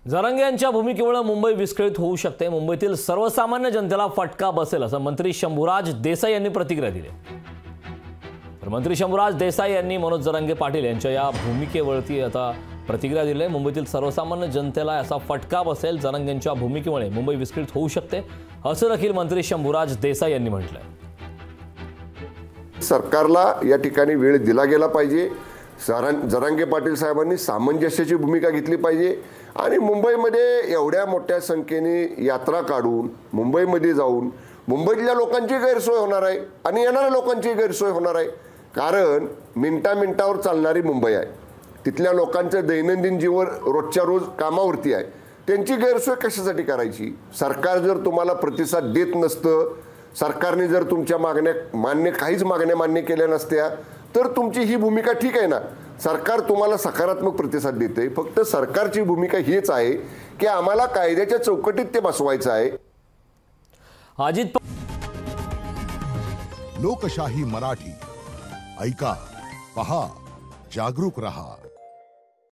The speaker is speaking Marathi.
जरांगे यांच्या भूमिकेमुळे मुंबई विस्कळीत होऊ शकते। मुंबईतील सर्वसामान्य जनतेला फटका बसेल असं मंत्री शंभूराज देसाई यांनी प्रतिक्रिया दिली। तर मंत्री शंभूराज देसाई यांनी मनोज जरांगे पाटील यांच्या या भूमिकेवरती आता प्रतिक्रिया दिली आहे। मुंबईतील सर्वसामान्य जनतेला असा फटका बसेल, जरांगेंच्या भूमिकेमुळे मुंबई विस्कळीत होऊ शकते असं देखील मंत्री शंभूराज देसाई यांनी म्हटलंय। सरकारला या ठिकाणी वेळ दिला गेला पाहिजे। जरांगे पाटील साहेबांनी सामंजस्याची भूमिका घेतली पाहिजे आणि मुंबईमध्ये एवढ्या मोठ्या संख्येने यात्रा काढून मुंबईमध्ये जाऊन मुंबईतल्या लोकांची गैरसोय होणार आहे आणि येणाऱ्या लोकांची गैरसोय होणार आहे। कारण मिनिटावर चालणारी मुंबई आहे, तिथल्या लोकांचं दैनंदिन जीवन रोजच्या रोज कामावरती आहे, त्यांची गैरसोय कशासाठी करायची? सरकार जर तुम्हाला प्रतिसाद देत नसतं, सरकारने जर तुमच्या काहीच मागण्या मान्य केल्या नसत्या तर तुमची ही भूमिका ठीक आहे ना। सरकार तुम्हाला सकारात्मक प्रतिसाद देते, फक्त सरकारची भूमिका हीच आहे की आम्हाला कायद्याच्या चौकटीत ते बसवायचं आहे। अजित लोकशाही मराठी ऐका, पहा, जागरूक रहा।